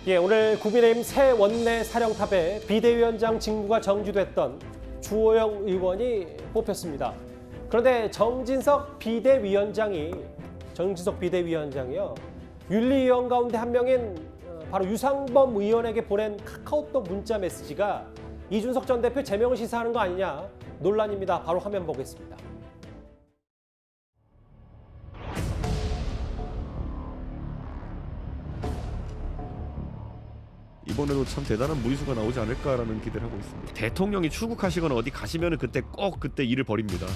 예, 오늘 국민의힘 새 원내 사령탑에 비대위원장 직무가 정지됐던 주호영 의원이 뽑혔습니다. 그런데 정진석 비대위원장이요. 윤리위원 가운데 한 명인 바로 유상범 의원에게 보낸 카카오톡 문자 메시지가 이준석 전 대표 제명을 시사하는 거 아니냐 논란입니다. 바로 화면 보겠습니다. 이번에도 참 대단한 무리수가 나오지 않을까라는 기대를 하고 있습니다. 대통령이 출국하시거나 어디 가시면은 그때 꼭 그때 일을 벌입니다.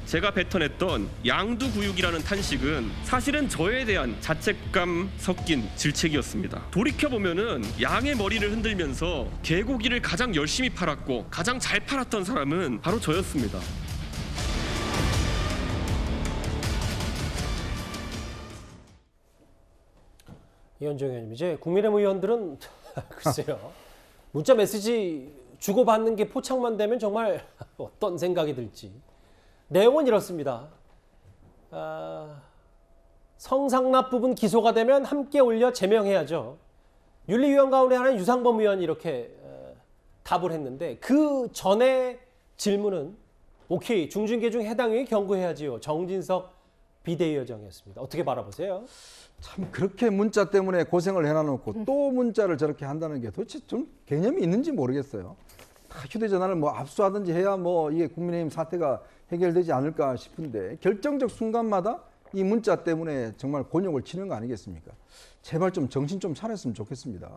제가 뱉어냈던 양두구육이라는 탄식은 사실은 저에 대한 자책감 섞인 질책이었습니다. 돌이켜보면은 양의 머리를 흔들면서 개고기를 가장 열심히 팔았고 가장 잘 팔았던 사람은 바로 저였습니다. 이현정 의원님, 이제 국민의힘 의원들은 글쎄요. 문자 메시지 주고받는 게 포착만 되면 정말 어떤 생각이 들지. 내용은 이렇습니다. 성상납 부분 기소가 되면 함께 올려 제명해야죠. 윤리위원 가운데 하나는 유상범 의원이 이렇게 답을 했는데 그 전에 질문은 오케이, 중징계 중 해당 의원 경고해야지요. 정진석 비대위원장이었습니다. 어떻게 바라보세요? 참 그렇게 문자 때문에 고생을 해놔놓고 또 문자를 저렇게 한다는 게 도대체 좀 개념이 있는지 모르겠어요. 다 휴대전화를 뭐 압수하든지 해야 뭐 이게 국민의힘 사태가 해결되지 않을까 싶은데 결정적 순간마다 이 문자 때문에 정말 곤욕을 치는 거 아니겠습니까? 제발 좀 정신 좀 차렸으면 좋겠습니다.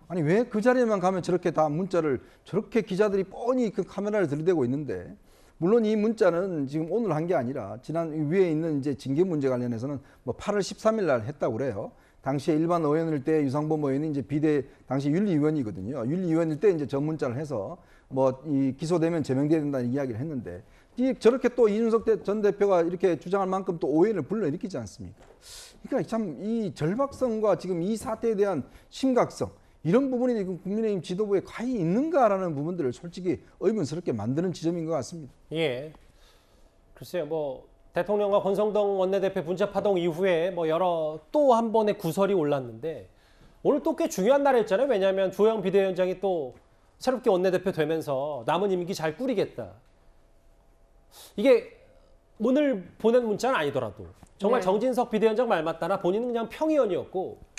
아니 왜 그 자리에만 가면 저렇게 다 문자를 저렇게 기자들이 뻔히 그 카메라를 들이대고 있는데, 물론 이 문자는 지금 오늘 한 게 아니라 지난 위에 있는 이제 징계 문제 관련해서는 뭐 8월 13일 날 했다고 그래요. 당시에 일반 의원일 때 유상범 의원이 이제 당시 윤리위원이거든요. 윤리위원일 때 이제 저 문자를 해서 뭐 이 기소되면 제명돼야 된다는 이야기를 했는데, 저렇게 또 이준석 전 대표가 이렇게 주장할 만큼 또 오해를 불러일으키지 않습니까? 그러니까 참 이 절박성과 지금 이 사태에 대한 심각성, 이런 부분이 지금 국민의힘 지도부에 과연 있는가라는 부분들을 솔직히 의문스럽게 만드는 지점인 것 같습니다. 예. 글쎄요, 뭐 대통령과 권성동 원내대표 문자 파동 이후에 뭐 여러 또 한 번의 구설이 올랐는데 오늘 또 꽤 중요한 날이었잖아요. 왜냐하면 주호영 비대위원장이 또 새롭게 원내대표 되면서 남은 임기 잘 꾸리겠다. 이게 오늘 보낸 문자는 아니더라도 정말 네. 정진석 비대위원장 말 맞다나 본인은 그냥 평의원이었고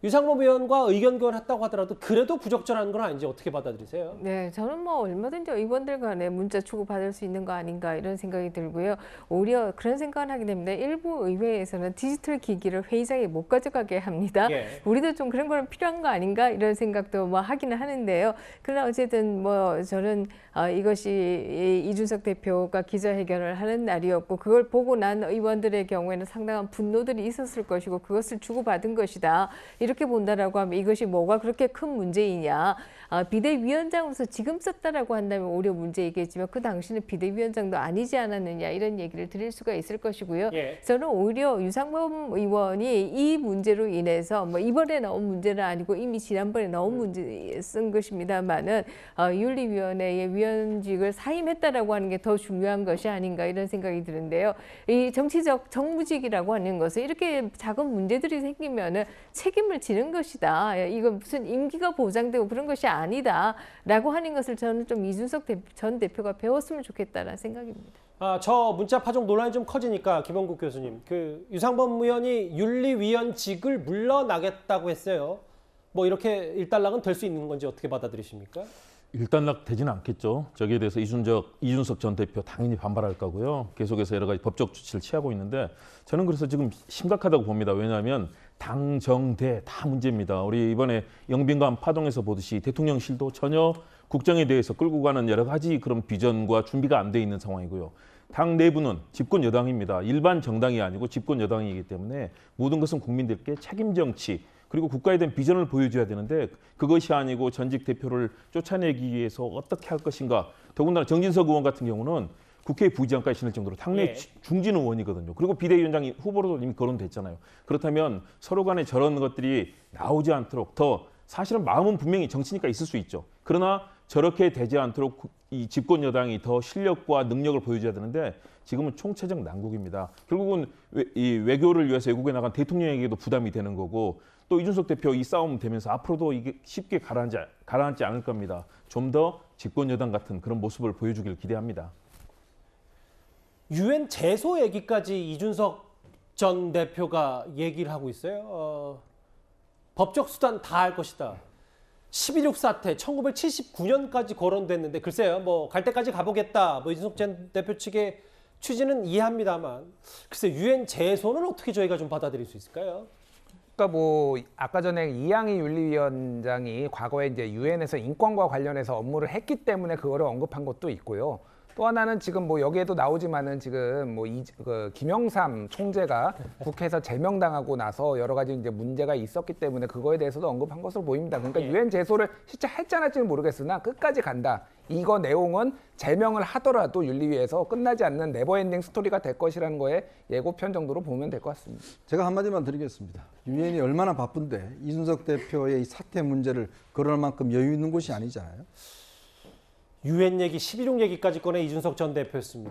유상범 의원과 의견 교환했다고 하더라도 그래도 부적절한 건 아닌지 어떻게 받아들이세요? 네, 저는 뭐 얼마든지 의원들 간에 문자 주고받을 수 있는 거 아닌가 이런 생각이 들고요. 오히려 그런 생각을 하게 됩니다. 일부 의회에서는 디지털 기기를 회의장에 못 가져가게 합니다. 예. 우리도 좀 그런 건 필요한 거 아닌가 이런 생각도 뭐 하기는 하는데요. 그러나 어쨌든 뭐 저는 이것이 이준석 대표가 기자회견을 하는 날이었고 그걸 보고 난 의원들의 경우에는 상당한 분노들이 있었을 것이고 그것을 주고받은 것이다. 이렇게 본다라고 하면 이것이 뭐가 그렇게 큰 문제이냐. 비대위원장으로서 지금 썼다라고 한다면 오히려 문제이겠지만 그 당시는 비대위원장도 아니지 않았느냐 이런 얘기를 드릴 수가 있을 것이고요. 예. 저는 오히려 유상범 의원이 이 문제로 인해서 뭐 이번에 나온 문제는 아니고 이미 지난번에 나온 문제 쓴 것입니다만은 윤리위원회의 위원직을 사임했다라고 하는 게 더 중요한 것이 아닌가 이런 생각이 드는데요. 이 정치적 정무직이라고 하는 것은 이렇게 작은 문제들이 생기면은 책임을 지는 것이다. 이건 무슨 임기가 보장되고 그런 것이 아니다라고 하는 것을 저는 좀 이준석 전 대표가 배웠으면 좋겠다라는 생각입니다. 저 문자 파종 논란이 좀 커지니까 김원국 교수님, 그 유상범 의원이 윤리위원직을 물러나겠다고 했어요. 뭐 이렇게 일단락은 될 수 있는 건지 어떻게 받아들이십니까? 일단락 되지는 않겠죠. 저기에 대해서 이준석 전 대표 당연히 반발할 거고요. 계속해서 여러 가지 법적 조치를 취하고 있는데 저는 그래서 지금 심각하다고 봅니다. 왜냐하면 당, 정, 대 다 문제입니다. 우리 이번에 영빈관 파동에서 보듯이 대통령실도 전혀 국정에 대해서 끌고 가는 여러 가지 그런 비전과 준비가 안 돼 있는 상황이고요. 당 내부는 집권 여당입니다. 일반 정당이 아니고 집권 여당이기 때문에 모든 것은 국민들께 책임 정치 그리고 국가에 대한 비전을 보여줘야 되는데 그것이 아니고 전직 대표를 쫓아내기 위해서 어떻게 할 것인가. 더군다나 정진석 의원 같은 경우는 국회 부의장까지 지낼 정도로 당내 예. 중진 의원이거든요. 그리고 비대위원장이 후보로도 이미 거론됐잖아요. 그렇다면 서로 간에 저런 것들이 나오지 않도록 더 사실은 마음은 분명히 정치니까 있을 수 있죠. 그러나 저렇게 되지 않도록 이 집권 여당이 더 실력과 능력을 보여줘야 되는데 지금은 총체적 난국입니다. 결국은 이 외교를 위해서 외국에 나간 대통령에게도 부담이 되는 거고 또 이준석 대표 이 싸움 되면서 앞으로도 이게 쉽게 가라앉지 않을 겁니다. 좀 더 집권 여당 같은 그런 모습을 보여주길 기대합니다. 유엔 제소 얘기까지 이준석 전 대표가 얘기를 하고 있어요. 법적 수단 다 할 것이다. 11.6 사태 1979년까지 거론됐는데 글쎄요. 뭐 갈 때까지 가보겠다. 뭐 이준석 전 대표 측의 취지는 이해합니다만 글쎄 유엔 제소는 어떻게 저희가 좀 받아들일 수 있을까요? 그러니까 뭐 아까 전에 이양희 윤리위원장이 과거에 이제 유엔에서 인권과 관련해서 업무를 했기 때문에 그거를 언급한 것도 있고요. 또 하나는 지금 뭐 여기에도 나오지만은 지금 뭐 김영삼 총재가 국회에서 제명당하고 나서 여러 가지 이제 문제가 있었기 때문에 그거에 대해서도 언급한 것으로 보입니다. 그러니까 유엔 제소를 실제 할지 안 할지는 모르겠으나 끝까지 간다. 이거 내용은 제명을 하더라도 윤리위에서 끝나지 않는 네버엔딩 스토리가 될 것이라는 거에 예고편 정도로 보면 될 것 같습니다. 제가 한마디만 드리겠습니다. 유엔이 얼마나 바쁜데 이준석 대표의 이 사태 문제를 거론할 만큼 여유 있는 곳이 아니잖아요. 유엔 얘기, 11.6 얘기까지 꺼내 이준석 전 대표였습니다.